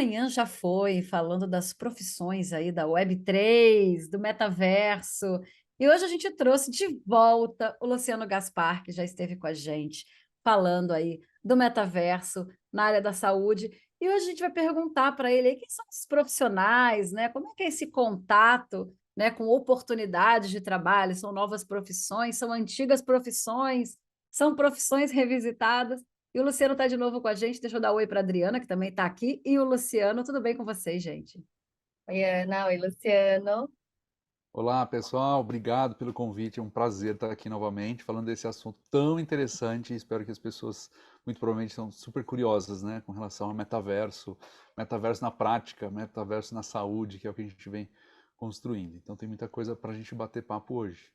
manhã já foi falando das profissões aí da Web3, do metaverso, e hoje a gente trouxe de volta o Luciano Gaspar, que já esteve com a gente, falando aí do metaverso na área da saúde. E hoje a gente vai perguntar para ele aí quem são os profissionais, né? Como é que é esse contato, né, com oportunidades de trabalho? São novas profissões, são antigas profissões, são profissões revisitadas? E o Luciano está de novo com a gente. Deixa eu dar oi para a Adriana, que também está aqui. E o Luciano, tudo bem com vocês, gente? Oi, Ana. Oi, Luciano. Olá, pessoal. Obrigado pelo convite. É um prazer estar aqui novamente falando desse assunto tão interessante. Espero que as pessoas, muito provavelmente, são super curiosas, né, com relação ao metaverso, metaverso na prática, metaverso na saúde, que é o que a gente vem construindo. Então, tem muita coisa para a gente bater papo hoje.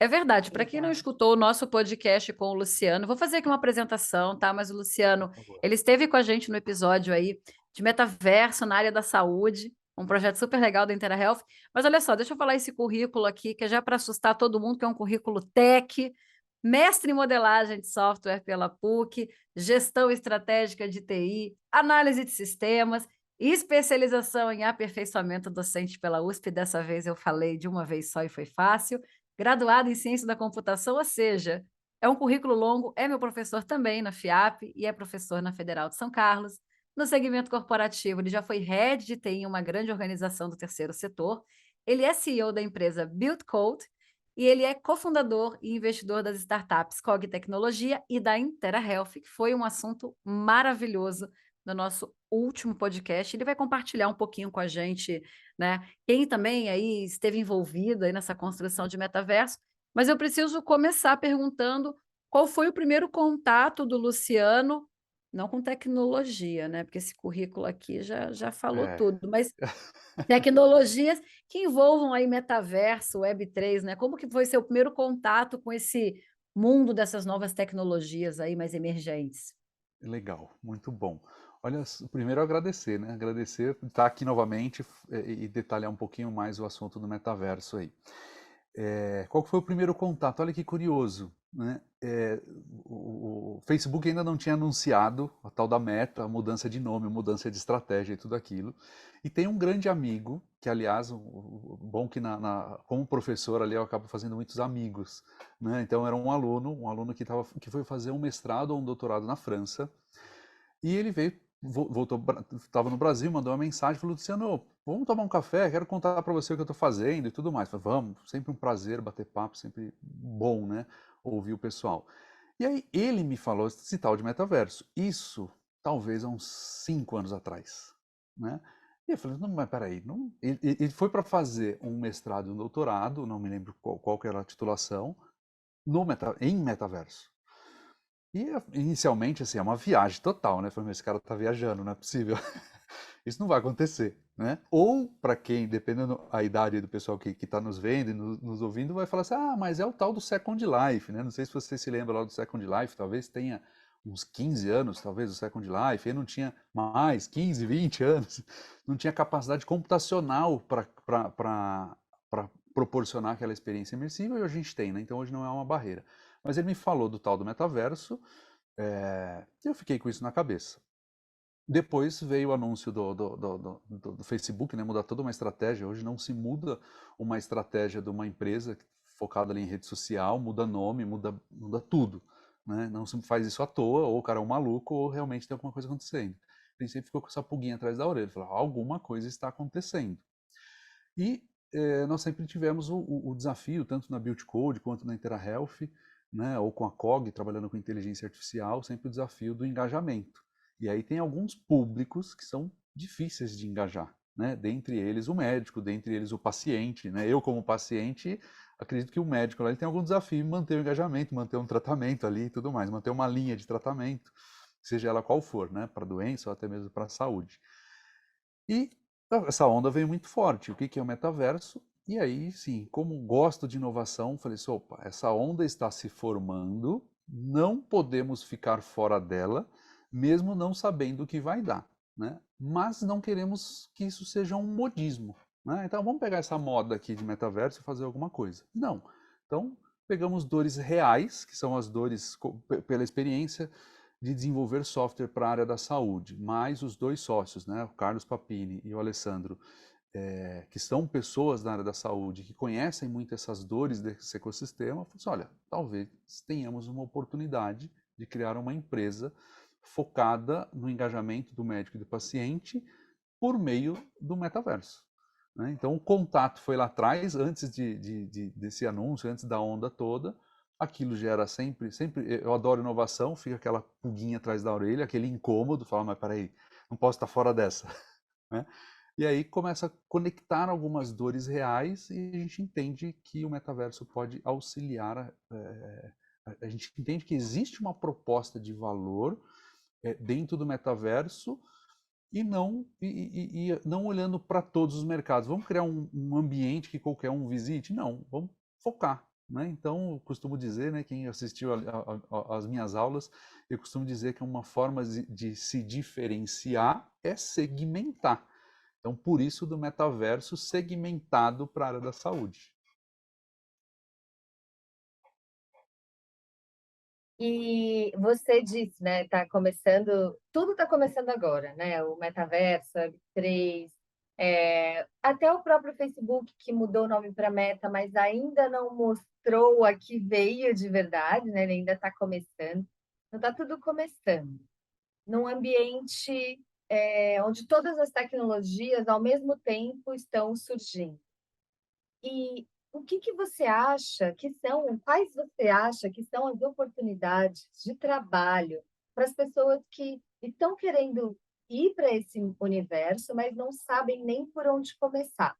É verdade. Para quem não Legal. escutou o nosso podcast com o Luciano, vou fazer aqui uma apresentação, tá? Mas o Luciano, Por favor. ele esteve com a gente no episódio aí de metaverso na área da saúde, um projeto super legal da InterHealth. Mas olha só, deixa eu falar esse currículo aqui, que é já para assustar todo mundo, que é um currículo tech, mestre em modelagem de software pela PUC, gestão estratégica de TI, análise de sistemas, especialização em aperfeiçoamento docente pela USP. Dessa vez eu falei de uma vez só e foi fácil. Graduado em ciência da computação, ou seja, é um currículo longo, é meu professor também na FIAP e é professor na Federal de São Carlos. No segmento corporativo, ele já foi head de TI em uma grande organização do terceiro setor. Ele é CEO da empresa Build Code e ele é cofundador e investidor das startups Cog Tecnologia e da Intera Health, que foi um assunto maravilhoso no nosso último podcast. Ele vai compartilhar um pouquinho com a gente, né? Quem também aí esteve envolvido aí nessa construção de metaverso. Mas eu preciso começar perguntando qual foi o primeiro contato do Luciano, não com tecnologia, né? Porque esse currículo aqui já falou É. tudo, mas tecnologias que envolvam aí metaverso, Web3, né? Como que foi seu primeiro contato com esse mundo dessas novas tecnologias aí mais emergentes? Legal, muito bom. Olha, primeiro agradecer, né? Agradecer por estar aqui novamente e detalhar um pouquinho mais o assunto do metaverso aí. Qual que foi o primeiro contato? Olha que curioso, né? O Facebook ainda não tinha anunciado a tal da Meta, a mudança de nome, a mudança de estratégia e tudo aquilo. E tem um grande amigo, que aliás, bom que como professor ali eu acabo fazendo muitos amigos, né? Então era um aluno que foi fazer um mestrado ou um doutorado na França, e ele veio, voltou, estava no Brasil, mandou uma mensagem, falou: Luciano, vamos tomar um café, quero contar para você o que eu estou fazendo e tudo mais. Falei: vamos, sempre um prazer bater papo, sempre bom, né, ouvir o pessoal. E aí ele me falou esse tal de metaverso, isso talvez há uns 5 anos atrás, né? E eu falei: não, mas peraí, não... ele foi para fazer um mestrado e um doutorado, não me lembro qual que era a titulação, em metaverso. E inicialmente, assim, é uma viagem total, né? Falei: esse cara tá viajando, não é possível. Isso não vai acontecer, né? Ou, para quem, dependendo da idade do pessoal que está nos vendo e nos ouvindo, vai falar assim: ah, mas é o tal do Second Life, né? Não sei se você se lembra lá do Second Life, talvez tenha uns 15 anos, talvez, o Second Life, ele não tinha mais 15, 20 anos, não tinha capacidade computacional para proporcionar aquela experiência imersiva, e hoje a gente tem, né? Então hoje não é uma barreira. Mas ele me falou do tal do metaverso, eu fiquei com isso na cabeça. Depois veio o anúncio do Facebook, né, mudar toda uma estratégia. Hoje não se muda uma estratégia de uma empresa focada ali em rede social, muda nome, muda tudo. Né? Não se faz isso à toa, ou o cara é um maluco, ou realmente tem alguma coisa acontecendo. A gente sempre ficou com essa pulguinha atrás da orelha, falou: alguma coisa está acontecendo. E nós sempre tivemos o desafio, tanto na Build Code quanto na InterHealth, né, ou com a COG, trabalhando com inteligência artificial, sempre o desafio do engajamento. E aí tem alguns públicos que são difíceis de engajar, né? Dentre eles o médico, dentre eles o paciente, né? Eu como paciente acredito que o médico lá ele tem algum desafio em manter o engajamento, manter um tratamento ali e tudo mais, manter uma linha de tratamento, seja ela qual for, né? Para doença ou até mesmo para a saúde. E essa onda veio muito forte. O que é o metaverso? E aí, sim, como gosto de inovação, falei assim: opa, essa onda está se formando, não podemos ficar fora dela, mesmo não sabendo o que vai dar, né? Mas não queremos que isso seja um modismo, né? Então vamos pegar essa moda aqui de metaverso e fazer alguma coisa. Não. Então pegamos dores reais, que são as dores pela experiência de desenvolver software para a área da saúde, mas os dois sócios, né, o Carlos Papini e o Alessandro, que são pessoas da área da saúde, que conhecem muito essas dores desse ecossistema, falaram assim, olha, talvez tenhamos uma oportunidade de criar uma empresa focada no engajamento do médico e do paciente por meio do metaverso. Né? Então, o contato foi lá atrás, antes desse anúncio, antes da onda toda. Aquilo gera sempre, eu adoro inovação, fica aquela pulguinha atrás da orelha, aquele incômodo, fala, mas peraí, não posso estar fora dessa. Né? E aí começa a conectar algumas dores reais e a gente entende que o metaverso pode auxiliar, a gente entende que existe uma proposta de valor dentro do metaverso, e não olhando para todos os mercados. Vamos criar um ambiente que qualquer um visite? Não, vamos focar. Né? Então, eu costumo dizer, né, quem assistiu às minhas aulas, eu costumo dizer que uma forma de se diferenciar é segmentar. Então, por isso do metaverso segmentado para a área da saúde. E você disse, né, tá começando, tudo está começando agora, né? O metaverso, Web3, até o próprio Facebook, que mudou o nome para Meta, mas ainda não mostrou a que veio de verdade, né? Ele ainda está começando. Então, está tudo começando. Num ambiente onde todas as tecnologias, ao mesmo tempo, estão surgindo. E o que você acha que são, quais você acha que são as oportunidades de trabalho para as pessoas que estão querendo ir para esse universo, mas não sabem nem por onde começar,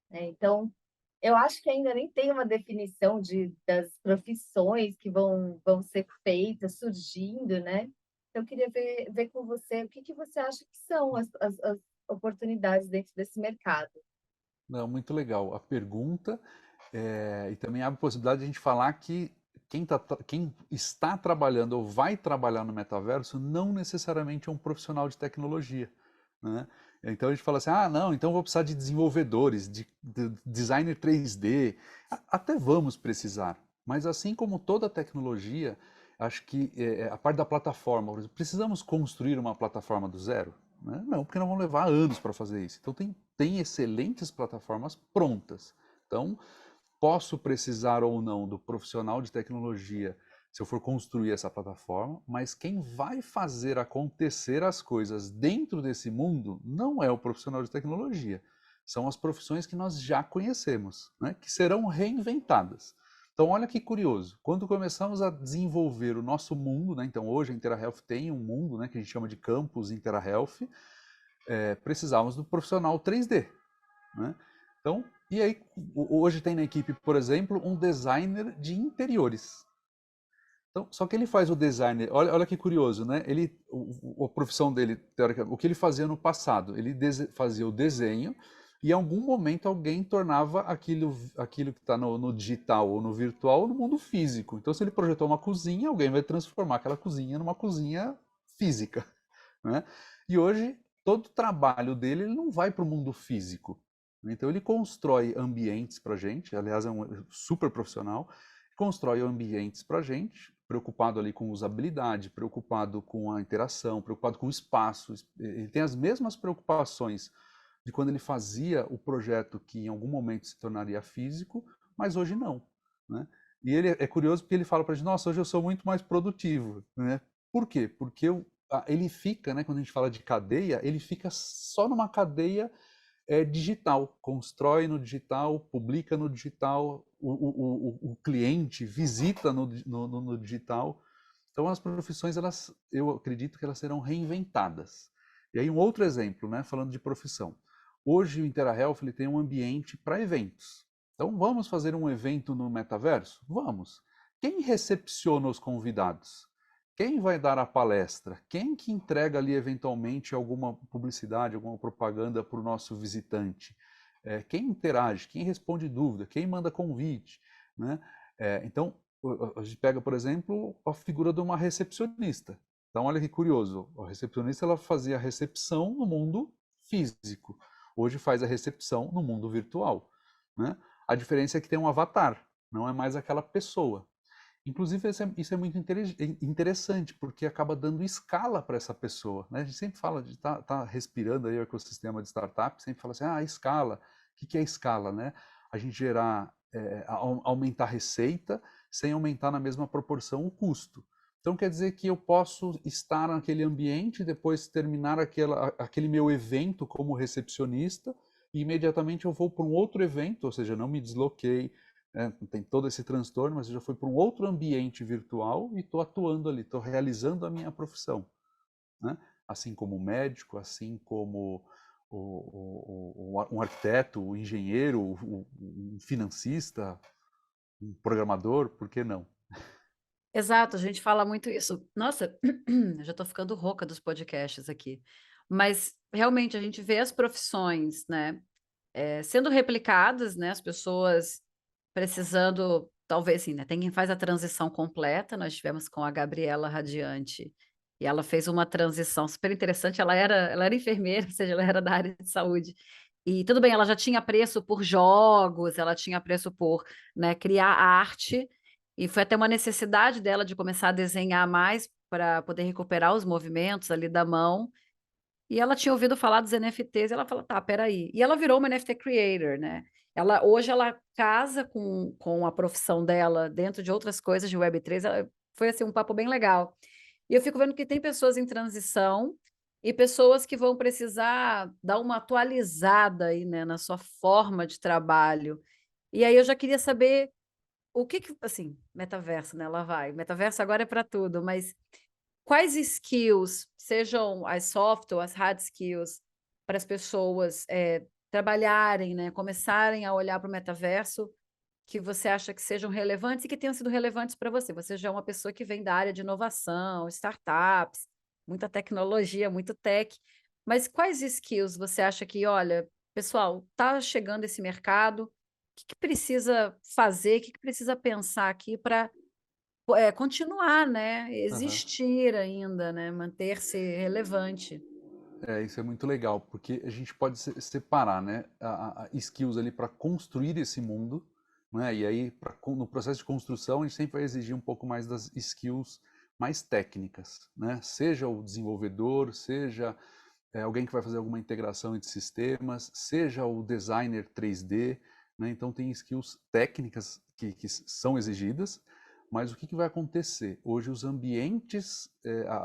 né? Então, eu acho que ainda nem tem uma definição das profissões que vão ser feitas, surgindo, né? Então, eu queria ver com você o que você acha que são as oportunidades dentro desse mercado. Não, muito legal a pergunta, e também abre a possibilidade de a gente falar que quem está trabalhando ou vai trabalhar no metaverso não necessariamente é um profissional de tecnologia. Né? Então a gente fala assim, não, então vou precisar de desenvolvedores, de designer 3D. Até vamos precisar, mas assim como toda tecnologia, acho que a parte da plataforma, por exemplo, precisamos construir uma plataforma do zero? Né? Não, porque nós vamos levar anos para fazer isso. Então tem excelentes plataformas prontas. Então, posso precisar ou não do profissional de tecnologia se eu for construir essa plataforma, mas quem vai fazer acontecer as coisas dentro desse mundo não é o profissional de tecnologia. São as profissões que nós já conhecemos, né? Que serão reinventadas. Então, olha que curioso. Quando começamos a desenvolver o nosso mundo, né? Então, hoje a InterAHealth tem um mundo, né, que a gente chama de campus InterAHealth, precisávamos do profissional 3D. Né? Então, e aí, hoje tem na equipe, por exemplo, um designer de interiores. Então, só que ele faz o designer, olha que curioso, né? A profissão dele, teoricamente, o que ele fazia no passado, ele fazia o desenho e em algum momento alguém tornava aquilo que está no digital ou no virtual no mundo físico. Então, se ele projetou uma cozinha, alguém vai transformar aquela cozinha numa cozinha física. Né? E hoje, todo o trabalho dele ele não vai para o mundo físico. Então, ele constrói ambientes para a gente, aliás, é um super profissional, constrói ambientes para a gente, preocupado ali com usabilidade, preocupado com a interação, preocupado com o espaço. Ele tem as mesmas preocupações de quando ele fazia o projeto que em algum momento se tornaria físico, mas hoje não. Né? E ele é curioso porque ele fala para a gente, nossa, hoje eu sou muito mais produtivo. Né? Por quê? Porque ele fica, né, quando a gente fala de cadeia, ele fica só numa cadeia digital, constrói no digital, publica no digital, o cliente visita no digital. Então as profissões, eu acredito que elas serão reinventadas. E aí um outro exemplo, né, falando de profissão. Hoje o InterAHealth ele tem um ambiente para eventos. Então vamos fazer um evento no metaverso? Vamos. Quem recepciona os convidados? Quem vai dar a palestra? Quem que entrega ali eventualmente alguma publicidade, alguma propaganda para o nosso visitante? Quem interage? Quem responde dúvida? Quem manda convite? Né? Então, a gente pega, por exemplo, a figura de uma recepcionista. Então, olha que curioso. A recepcionista ela fazia a recepção no mundo físico. Hoje faz a recepção no mundo virtual. Né? A diferença é que tem um avatar, não é mais aquela pessoa. Inclusive, isso é muito interessante, porque acaba dando escala para essa pessoa, né? A gente sempre fala de tá respirando aí o ecossistema de startup, sempre fala assim, escala. O que é escala, né? A gente gerar, aumentar a receita sem aumentar na mesma proporção o custo. Então, quer dizer que eu posso estar naquele ambiente, depois terminar aquele meu evento como recepcionista, e imediatamente eu vou para um outro evento, ou seja, não me desloquei, tem todo esse transtorno, mas eu já fui para um outro ambiente virtual e estou atuando ali, estou realizando a minha profissão, né? Assim como médico, assim como um arquiteto, um engenheiro, um financista, um programador, por que não? Exato, a gente fala muito isso. Nossa, eu já estou ficando rouca dos podcasts aqui. Mas realmente a gente vê as profissões, né, sendo replicadas, né, as pessoas precisando, talvez sim, né, tem quem faz a transição completa, nós tivemos com a Gabriela Radiante, e ela fez uma transição super interessante, ela era enfermeira, ou seja, ela era da área de saúde. E tudo bem, ela já tinha preço por jogos, ela tinha preço por, né, criar arte, e foi até uma necessidade dela de começar a desenhar mais para poder recuperar os movimentos ali da mão. E ela tinha ouvido falar dos NFTs, e ela falou: "Tá, espera aí". E ela virou uma NFT creator, né. Hoje ela casa com a profissão dela dentro de outras coisas de Web3, foi, assim, um papo bem legal. E eu fico vendo que tem pessoas em transição e pessoas que vão precisar dar uma atualizada aí, né, na sua forma de trabalho. E aí eu já queria saber o que assim, metaverso, né, lá vai, metaverso agora é para tudo, mas quais skills, sejam as soft ou as hard skills, para as pessoas, trabalharem, né, começarem a olhar para o metaverso, que você acha que sejam relevantes e que tenham sido relevantes para você? Você já é uma pessoa que vem da área de inovação, startups, muita tecnologia, muito tech, mas quais skills você acha que: "Olha, pessoal, está chegando esse mercado, o que que precisa fazer, o que que precisa pensar aqui para continuar, né, Aham. existir ainda, né, manter-se relevante". Isso é muito legal, porque a gente pode separar, né, a skills ali para construir esse mundo, né, e aí no processo de construção a gente sempre vai exigir um pouco mais das skills mais técnicas, né, seja o desenvolvedor, seja alguém que vai fazer alguma integração entre sistemas, seja o designer 3D, né, então tem skills técnicas que são exigidas, mas o que vai acontecer? Hoje os ambientes,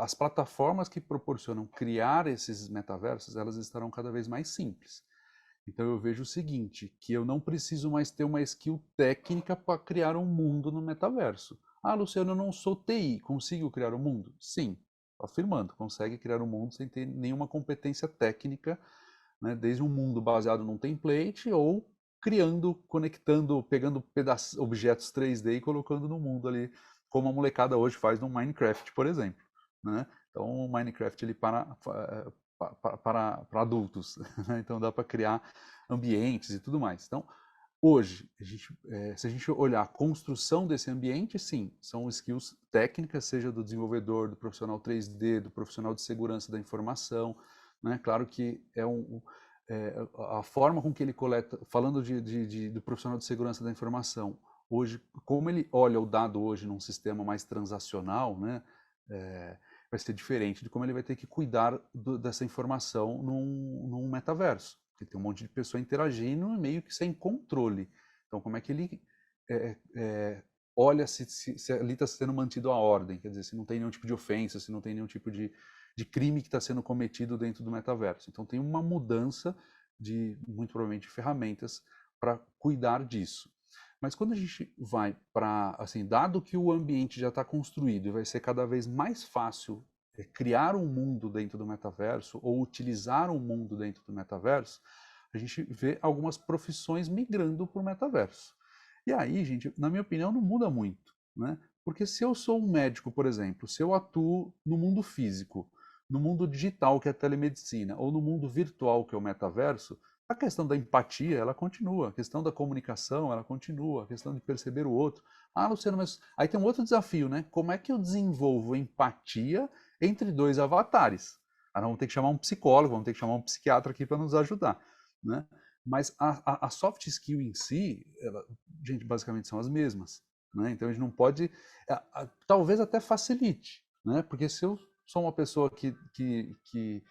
as plataformas que proporcionam criar esses metaversos, elas estarão cada vez mais simples. Então eu vejo o seguinte, que eu não preciso mais ter uma skill técnica para criar um mundo no metaverso. Luciano, eu não sou TI, consigo criar um mundo? Sim, afirmando, consegue criar um mundo sem ter nenhuma competência técnica, né, desde um mundo baseado num template ou criando, conectando, pegando objetos 3D e colocando no mundo ali, como a molecada hoje faz no Minecraft, por exemplo, né? Então, o Minecraft ele para adultos, né? Então dá para criar ambientes e tudo mais. Então, hoje, se a gente olhar a construção desse ambiente, sim, são skills técnicas, seja do desenvolvedor, do profissional 3D, do profissional de segurança da informação, né? Claro que a forma com que ele coleta, falando do profissional de segurança da informação, hoje, como ele olha o dado hoje num sistema mais transacional, né? Vai ser diferente de como ele vai ter que cuidar dessa informação num metaverso. Porque tem um monte de pessoa interagindo meio que sem controle. Então, como é que ele olha se ali está sendo mantido a ordem? Quer dizer, se não tem nenhum tipo de ofensa, se não tem nenhum tipo de crime que está sendo cometido dentro do metaverso. Então, tem uma mudança muito provavelmente, ferramentas para cuidar disso. Mas quando a gente vai para, assim, dado que o ambiente já está construído e vai ser cada vez mais fácil criar um mundo dentro do metaverso ou utilizar um mundo dentro do metaverso, a gente vê algumas profissões migrando para o metaverso. E aí, gente, na minha opinião, não muda muito, né? Porque se eu sou um médico, por exemplo, se eu atuo no mundo físico, no mundo digital, que é a telemedicina, ou no mundo virtual, que é o metaverso, a questão da empatia, ela continua, a questão da comunicação, ela continua, a questão de perceber o outro. Luciano, mas aí tem um outro desafio, né? Como é que eu desenvolvo empatia entre dois avatares? Vamos ter que chamar um psicólogo, vamos ter que chamar um psiquiatra aqui para nos ajudar, né? Mas a soft skill em si, gente, basicamente são as mesmas. né? Então a gente não pode, talvez até facilite, né? Porque se eu sou uma pessoa que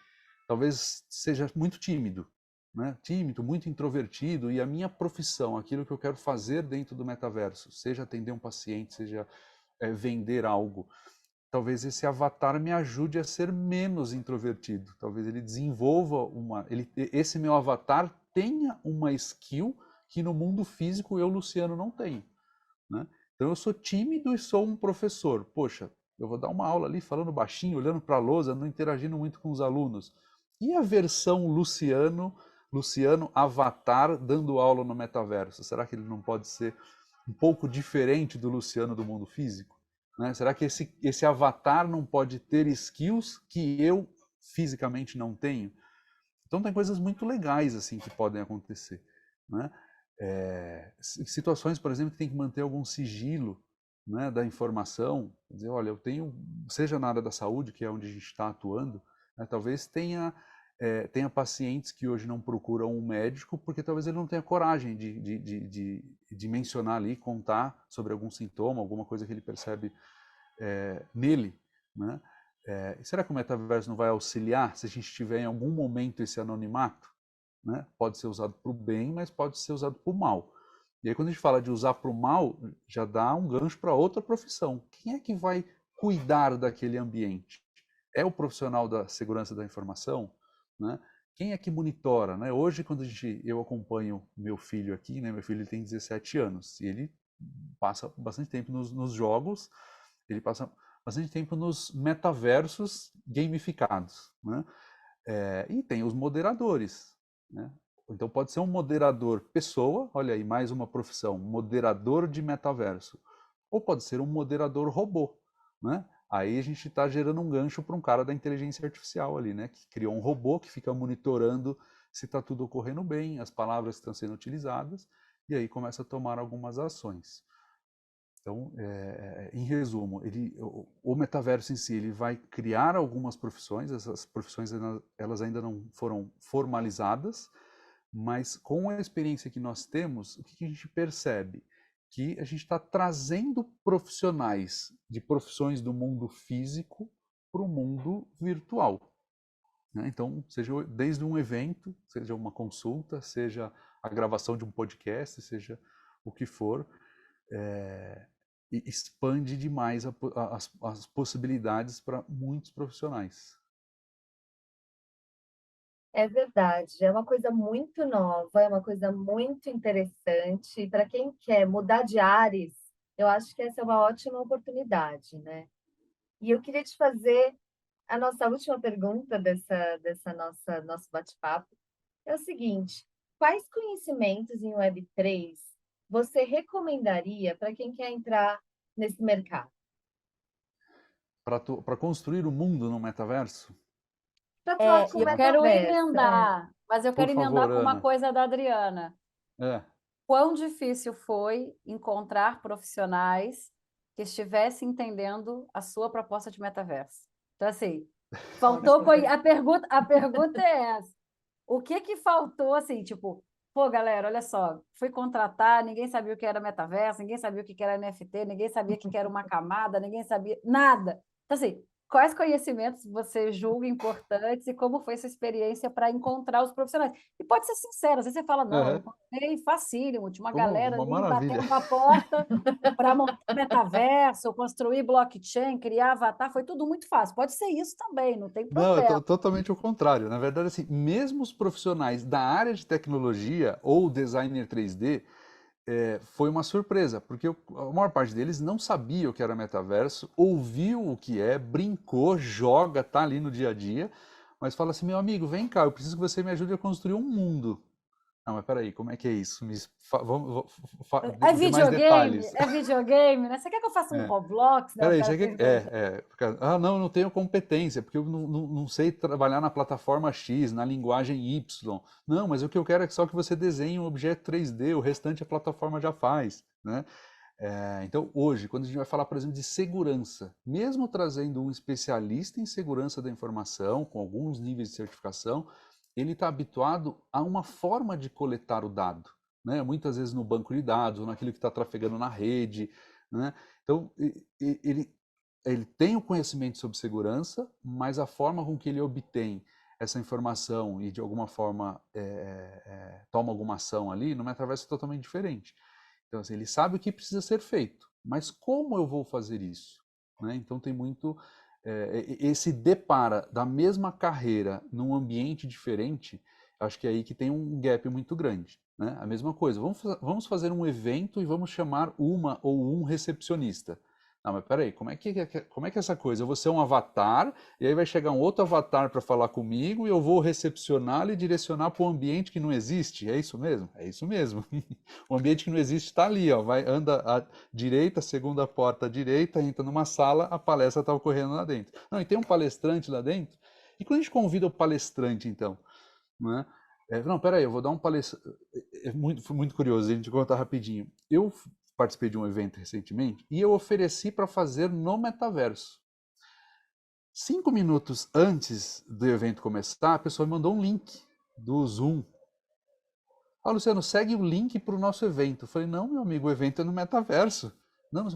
talvez seja muito tímido, né? Tímido, muito introvertido, e a minha profissão, aquilo que eu quero fazer dentro do metaverso, seja atender um paciente, seja vender algo, talvez esse avatar me ajude a ser menos introvertido. Talvez ele desenvolva esse meu avatar tenha uma skill que no mundo físico eu, Luciano, não tenho, né? Então eu sou tímido e sou um professor. Poxa, eu vou dar uma aula ali falando baixinho, olhando para a lousa, não interagindo muito com os alunos. E a versão Luciano avatar dando aula no metaverso? Será que ele não pode ser um pouco diferente do Luciano do mundo físico? Né? Será que esse avatar não pode ter skills que eu fisicamente não tenho? Então tem coisas muito legais assim que podem acontecer, né? Situações, por exemplo, que tem que manter algum sigilo, né, da informação, dizer, olha, eu tenho, seja na área da saúde, que é onde a gente está atuando, né, talvez tenha pacientes que hoje não procuram um médico porque talvez ele não tenha coragem de mencionar ali, contar sobre algum sintoma, alguma coisa que ele percebe nele, né? Será que o metaverso não vai auxiliar se a gente tiver em algum momento esse anonimato? Né? Pode ser usado para o bem, mas pode ser usado para o mal. E aí quando a gente fala de usar para o mal, já dá um gancho para outra profissão. Quem é que vai cuidar daquele ambiente? É o profissional da segurança da informação? Né? Quem é que monitora? Né? Hoje, quando eu acompanho meu filho aqui, né? Meu filho tem 17 anos, e ele passa bastante tempo nos jogos, ele passa bastante tempo nos metaversos gamificados, né? E tem os moderadores, né? Então pode ser um moderador pessoa, olha aí, mais uma profissão, moderador de metaverso. Ou pode ser um moderador robô, né? Aí a gente está gerando um gancho para um cara da inteligência artificial ali, né? Que criou um robô que fica monitorando se está tudo ocorrendo bem, as palavras que estão sendo utilizadas, e aí começa a tomar algumas ações. Então, em resumo, o metaverso em si ele vai criar algumas profissões, essas profissões elas ainda não foram formalizadas, mas com a experiência que nós temos, o que a gente percebe? Que a gente está trazendo profissionais de profissões do mundo físico para o mundo virtual, né? Então, seja desde um evento, seja uma consulta, seja a gravação de um podcast, seja o que for, e expande demais as possibilidades para muitos profissionais. É verdade, é uma coisa muito nova, é uma coisa muito interessante. Para quem quer mudar de ares, eu acho que essa é uma ótima oportunidade, né? E eu queria te fazer a nossa última pergunta dessa nosso bate-papo. É o seguinte: quais conhecimentos em Web3 você recomendaria para quem quer entrar nesse mercado? Para construir o mundo no metaverso? Para atuar com E o eu quero metaverso. emendar, mas eu Por quero emendar favor, com uma Ana. coisa da Adriana. É. Quão difícil foi encontrar profissionais que estivessem entendendo a sua proposta de metaverso? Então, assim, faltou. A pergunta é essa. O que faltou, assim, tipo, pô, galera, olha só, fui contratar, ninguém sabia o que era metaverso, ninguém sabia o que era NFT, ninguém sabia o que era uma camada, ninguém sabia nada. Então, assim, quais conhecimentos você julga importantes e como foi essa experiência para encontrar os profissionais? E pode ser sincero, às vezes você fala, não, eu Uhum. encontrei facílimo, tinha uma galera Uma ali maravilha. batendo a porta para montar metaverso, construir blockchain, criar avatar, foi tudo muito fácil. Pode ser isso também, não tem Não, é problema. totalmente o contrário. Na verdade, assim, mesmo os profissionais da área de tecnologia ou designer 3D, foi uma surpresa, porque a maior parte deles não sabia o que era metaverso, ouviu o que é, brincou, joga, tá ali no dia a dia, mas fala assim, meu amigo, vem cá, eu preciso que você me ajude a construir um mundo. Não, mas peraí, como é que é isso? É Dê mais videogame, detalhes. é videogame, né? Você quer que eu faça um É. Roblox, né? O Peraí, cara você quer... fez desenho. não, eu não tenho competência, porque eu não sei trabalhar na plataforma X, na linguagem Y. Não, mas o que eu quero é só que você desenhe um objeto 3D, o restante a plataforma já faz, né? Então, hoje, quando a gente vai falar, por exemplo, de segurança, mesmo trazendo um especialista em segurança da informação, com alguns níveis de certificação, ele está habituado a uma forma de coletar o dado, né? Muitas vezes no banco de dados, ou naquilo que está trafegando na rede, né? Então, ele tem o conhecimento sobre segurança, mas a forma com que ele obtém essa informação e de alguma forma toma alguma ação ali, no metaverso é totalmente diferente. Então, assim, ele sabe o que precisa ser feito, mas como eu vou fazer isso? Né? Então, tem muito... esse depara da mesma carreira num ambiente diferente, acho que é aí que tem um gap muito grande. Né? A mesma coisa, vamos fazer um evento e vamos chamar uma ou um recepcionista. Não, mas peraí, como é que é essa coisa? Eu vou ser um avatar, e aí vai chegar um outro avatar para falar comigo, e eu vou recepcioná-lo e direcionar para um ambiente que não existe? É isso mesmo? É isso mesmo. O ambiente que não existe está ali, ó, anda à direita, segunda porta à direita, entra numa sala, a palestra está ocorrendo lá dentro. Não, e tem um palestrante lá dentro? E quando a gente convida o palestrante, então? Né? Não, peraí, eu vou dar um palestrante. Foi muito curioso, a gente contar rapidinho. Eu participei de um evento recentemente e eu ofereci para fazer no metaverso. 5 minutos antes do evento começar, a pessoa me mandou um link do Zoom. Ah, Luciano, segue o link para o nosso evento. Eu falei, não, meu amigo, o evento é no metaverso. Não, mas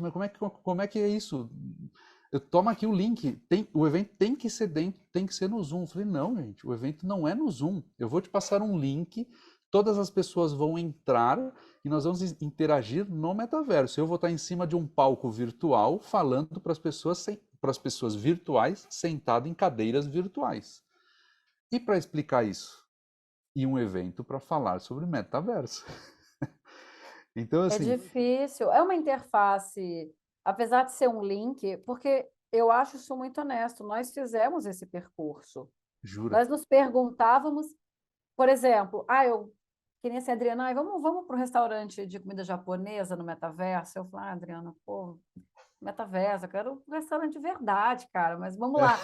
como é que é isso? Eu tomo aqui o link. O evento tem que ser dentro, tem que ser no Zoom. Eu falei, não, gente, o evento não é no Zoom. Eu vou te passar um link, todas as pessoas vão entrar e nós vamos interagir no metaverso. Eu vou estar em cima de um palco virtual falando para as pessoas virtuais sentado em cadeiras virtuais. E para explicar isso? E um evento para falar sobre metaverso. Então, É assim, difícil. É uma interface, apesar de ser um link, porque eu acho isso muito honesto. Nós fizemos esse percurso. jura? Nós nos perguntávamos, por exemplo, eu queria ser Adriana, vamos para um restaurante de comida japonesa no metaverso. Eu falei, Adriana, pô, metaverso, eu quero um restaurante de verdade, cara, mas vamos lá.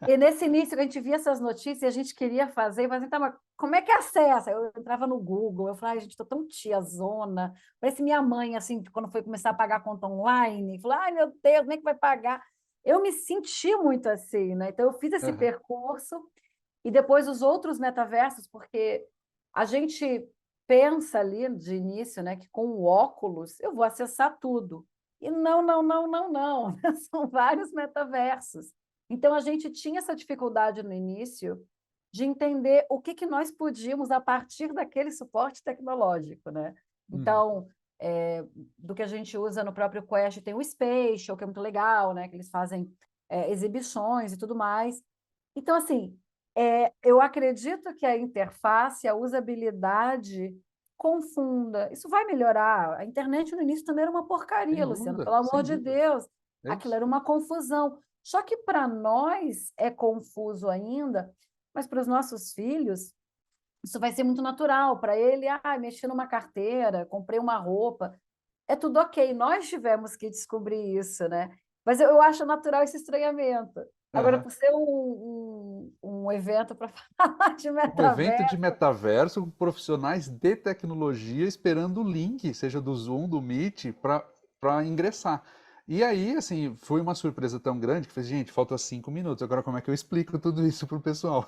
E nesse início, a gente via essas notícias e a gente queria fazer, mas então, mas como é que acessa? Eu entrava no Google, eu falava, gente, estou tão tiazona. Parece minha mãe, assim, quando foi começar a pagar a conta online, falou, ai, meu Deus, como é que vai pagar? Eu me senti muito assim, né? Então, eu fiz esse Uhum. percurso e depois os outros metaversos, porque a gente pensa ali de início, né, que com o óculos eu vou acessar tudo. E não, não, não, não, não. São vários metaversos. Então, a gente tinha essa dificuldade no início de entender o que nós podíamos a partir daquele suporte tecnológico, né? Uhum. Então, do que a gente usa no próprio Quest, tem o Spatial, que é muito legal, né? Que eles fazem exibições e tudo mais. Então, assim, eu acredito que a interface, a usabilidade confunda. Isso vai melhorar. A internet no início também era uma porcaria, Sem Luciano, dúvida, pelo amor sem de dúvida. Deus. É Aquilo isso. era uma confusão. Só que para nós é confuso ainda, mas para os nossos filhos, isso vai ser muito natural. Para ele, mexi numa carteira, comprei uma roupa, é tudo ok. Nós tivemos que descobrir isso, né? Mas eu acho natural esse estranhamento. Agora, Aham. por ser um evento para falar de Um evento de metaverso, metaverso com profissionais de tecnologia esperando o link, seja do Zoom, do Meet, para ingressar. E aí, assim, foi uma surpresa tão grande que falei, gente, falta 5 minutos, agora como é que eu explico tudo isso para o pessoal?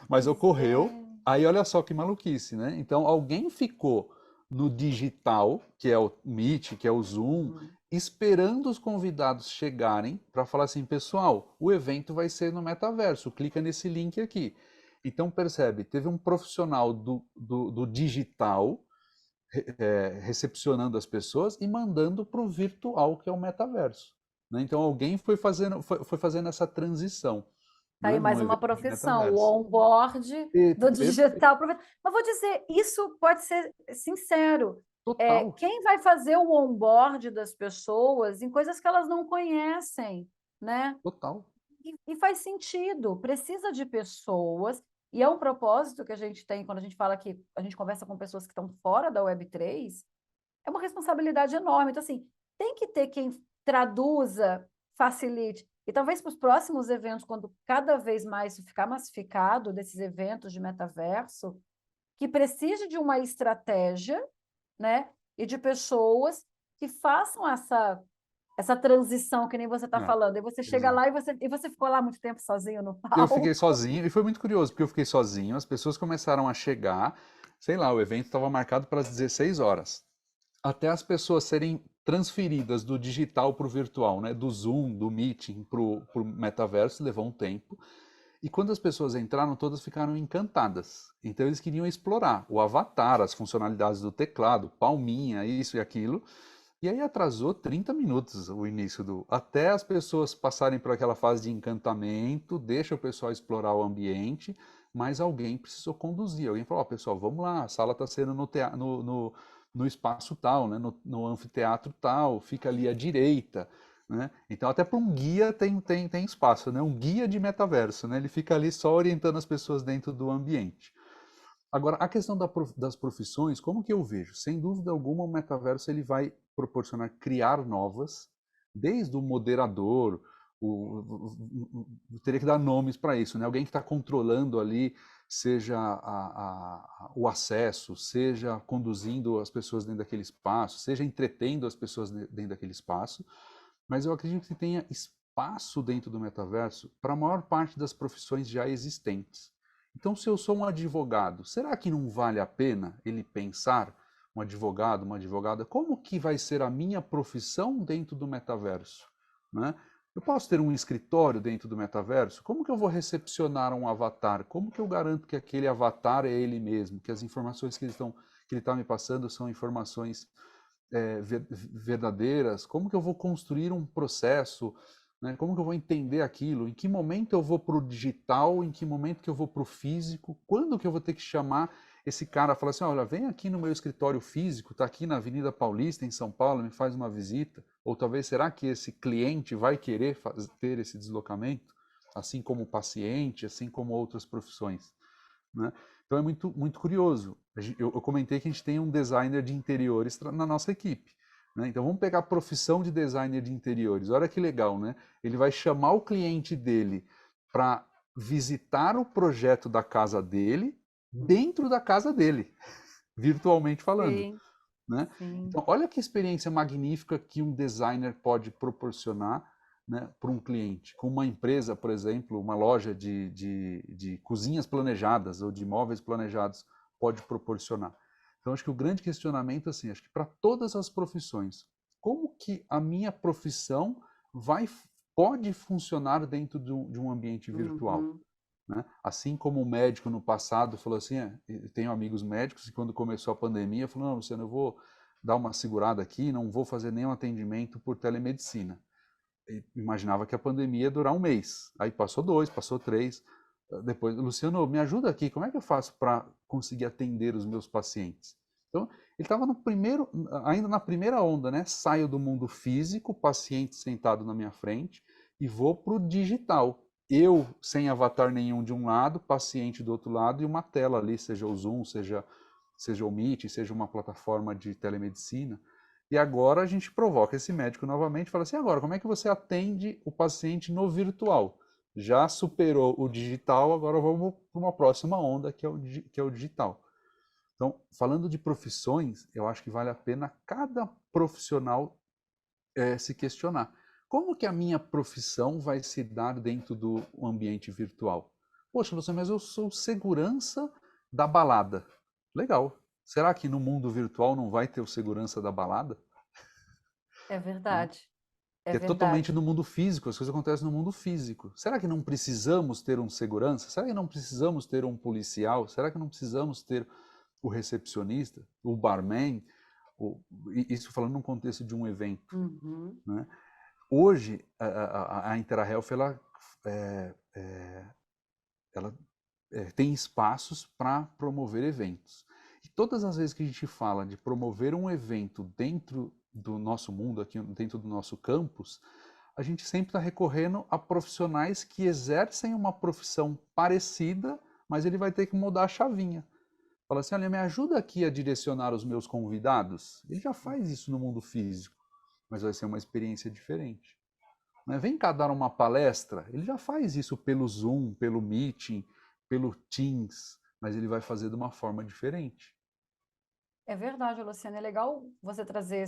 Mas pois ocorreu, é. aí olha só que maluquice, né? Então, alguém ficou no digital, que é o Meet, que é o Zoom, esperando os convidados chegarem para falar assim, pessoal, o evento vai ser no metaverso, clica nesse link aqui. Então, percebe, teve um profissional do digital recepcionando as pessoas e mandando para o virtual, que é o metaverso. Né? Então, alguém foi fazendo essa transição, Tá aí né, num mais uma evento de profissão, o metaverso. onboard do Perfeito, digital. Mas vou dizer, isso pode ser sincero. total, Quem vai fazer o onboard das pessoas em coisas que elas não conhecem, né? total. E faz sentido, precisa de pessoas, e é um propósito que a gente tem quando a gente fala que a gente conversa com pessoas que estão fora da Web3, é uma responsabilidade enorme. Então, assim, tem que ter quem traduza, facilite. E talvez para os próximos eventos, quando cada vez mais isso ficar massificado, desses eventos de metaverso, que precise de uma estratégia, né? E de pessoas que façam essa transição que nem você está É, falando. E você chega exato. lá e você ficou lá muito tempo sozinho no Eu fiquei palco. sozinho e foi muito curioso, porque eu fiquei sozinho, as pessoas começaram a chegar, sei lá, o evento estava marcado para as 16 horas. Até as pessoas serem transferidas do digital para o virtual, né? Do Zoom, do Meeting para o metaverso, levou um tempo. E quando as pessoas entraram, todas ficaram encantadas. Então eles queriam explorar o avatar, as funcionalidades do teclado, palminha, isso e aquilo. E aí atrasou 30 minutos o início até as pessoas passarem por aquela fase de encantamento, deixa o pessoal explorar o ambiente, mas alguém precisou conduzir. Alguém falou, pessoal, vamos lá, a sala está sendo no espaço tal, né? No anfiteatro tal, fica ali à direita. Né? Então, até para um guia tem espaço, né? Um guia de metaverso, né? Ele fica ali só orientando as pessoas dentro do ambiente. Agora, a questão das profissões, como que eu vejo? Sem dúvida alguma, o metaverso ele vai proporcionar criar novas, desde o moderador, teria que dar nomes para isso, né? Alguém que está controlando ali, seja o acesso, seja conduzindo as pessoas dentro daquele espaço, seja entretendo as pessoas dentro daquele espaço. Mas eu acredito que tenha espaço dentro do metaverso para a maior parte das profissões já existentes. Então, se eu sou um advogado, será que não vale a pena ele pensar, um advogado, uma advogada, como que vai ser a minha profissão dentro do metaverso? Né? Eu posso ter um escritório dentro do metaverso? Como que eu vou recepcionar um avatar? Como que eu garanto que aquele avatar é ele mesmo? Que as informações que ele está me passando são informações verdadeiras? Como que eu vou construir um processo? Né? Como que eu vou entender aquilo? Em que momento eu vou para o digital? Em que momento que eu vou para o físico? Quando que eu vou ter que chamar esse cara e falar assim, olha, vem aqui no meu escritório físico, está aqui na Avenida Paulista, em São Paulo, me faz uma visita? Ou talvez, será que esse cliente vai querer ter esse deslocamento? Assim como o paciente, assim como outras profissões. Né? Então é muito, muito curioso. Eu comentei que a gente tem um designer de interiores na nossa equipe. Né? Então vamos pegar a profissão de designer de interiores. Olha que legal, né? Ele vai chamar o cliente dele para visitar o projeto da casa dele dentro da casa dele, virtualmente falando. Sim, Né? sim. Então olha que experiência magnífica que um designer pode proporcionar, né, para um cliente. Com uma empresa, por exemplo, uma loja de cozinhas planejadas ou de móveis planejados pode proporcionar. Então, acho que o grande questionamento, assim, acho que para todas as profissões, como que a minha profissão pode funcionar dentro de um ambiente virtual? Uhum. Né? Assim como o médico no passado falou assim, tenho amigos médicos e quando começou a pandemia, falou, não, Luciano, eu vou dar uma segurada aqui, não vou fazer nenhum atendimento por telemedicina. Imaginava que a pandemia ia durar um mês. Aí passou 2, passou 3. Depois, Luciano, me ajuda aqui, como é que eu faço para conseguir atender os meus pacientes? Então, ele estava ainda na primeira onda, né? Saio do mundo físico, paciente sentado na minha frente, e vou para o digital. Eu, sem avatar nenhum de um lado, paciente do outro lado, e uma tela ali, seja o Zoom, seja o Meet, seja uma plataforma de telemedicina. E agora a gente provoca esse médico novamente e fala assim, agora, como é que você atende o paciente no virtual? Já superou o digital, agora vamos para uma próxima onda, que é o digital. Então, falando de profissões, eu acho que vale a pena cada profissional se questionar. Como que a minha profissão vai se dar dentro do ambiente virtual? Poxa, mas eu sou segurança da balada. Legal. Será que no mundo virtual não vai ter o segurança da balada? É Né? verdade. É Que é totalmente verdade. no mundo físico, as coisas acontecem no mundo físico. Será que não precisamos ter um segurança? Será que não precisamos ter um policial? Será que não precisamos ter o recepcionista, o barman? Isso falando num contexto de um evento. Uhum. Né? Hoje, a InterAHealth, ela tem espaços para promover eventos. E todas as vezes que a gente fala de promover um evento dentro do nosso mundo, aqui dentro do nosso campus, a gente sempre está recorrendo a profissionais que exercem uma profissão parecida, mas ele vai ter que mudar a chavinha. Fala assim, olha, me ajuda aqui a direcionar os meus convidados. Ele já faz isso no mundo físico, mas vai ser uma experiência diferente. Né? Vem cá dar uma palestra, ele já faz isso pelo Zoom, pelo Meeting, pelo Teams, mas ele vai fazer de uma forma diferente. É verdade, Luciana. É legal você trazer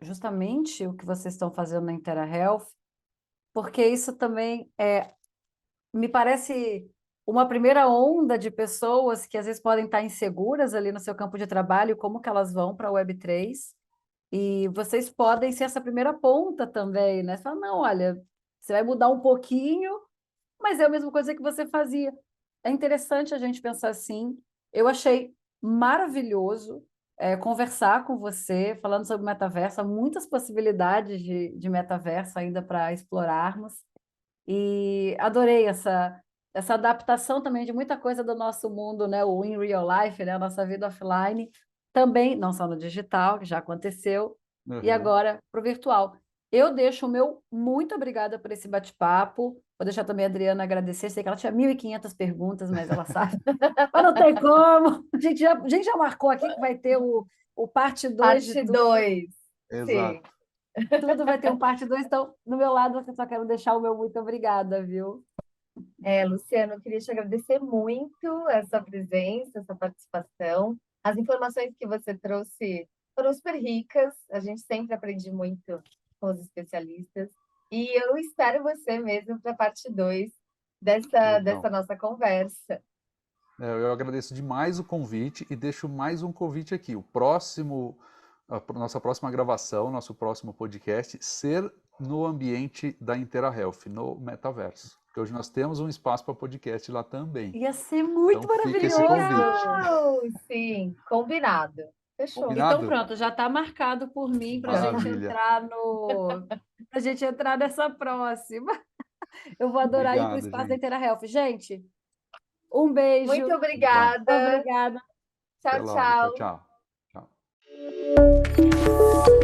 justamente o que vocês estão fazendo na InterAHealth, porque isso também me parece uma primeira onda de pessoas que às vezes podem estar inseguras ali no seu campo de trabalho, como que elas vão para a Web3, E vocês podem ser essa primeira ponta também, né? Você fala, não, olha, você vai mudar um pouquinho, mas é a mesma coisa que você fazia. É interessante a gente pensar assim. Eu achei maravilhoso conversar com você, falando sobre metaverso, há muitas possibilidades de metaverso ainda para explorarmos. E adorei essa adaptação também de muita coisa do nosso mundo, né? O in real life, né? A nossa vida offline, também, não só no digital, que já aconteceu, e Uhum. agora para o virtual. Eu deixo o meu muito obrigada por esse bate-papo. Vou deixar também a Adriana agradecer. Sei que ela tinha 1.500 perguntas, mas ela sabe. Mas não tem como. A gente já marcou aqui que vai ter o parte 2 de Parte tudo. 2. Sim. Exato. Tudo vai ter um parte 2. Então, do meu lado, eu só quero deixar o meu muito obrigada, viu? Luciano, eu queria te agradecer muito essa presença, essa participação. As informações que você trouxe foram super ricas. A gente sempre aprende muito com os especialistas. E eu espero você mesmo para a parte 2 Legal. dessa nossa conversa. Eu agradeço demais o convite e deixo mais um convite aqui. Nossa próxima gravação, nosso próximo podcast, ser no ambiente da Intera Health, no metaverso. Porque hoje nós temos um espaço para podcast lá também. Ia ser muito Então fica esse maravilhoso. convite. Legal! Sim, combinado. Fechou. Combinado? Então pronto, já está marcado por mim para a gente Maravilha. pra gente entrar nessa próxima. Eu vou adorar ir para o Obrigado, espaço da gente. Intera Health. Gente, um beijo. Muito Legal. obrigada. Obrigada. Até Tchau, logo. Tchau, tchau. tchau. Tchau.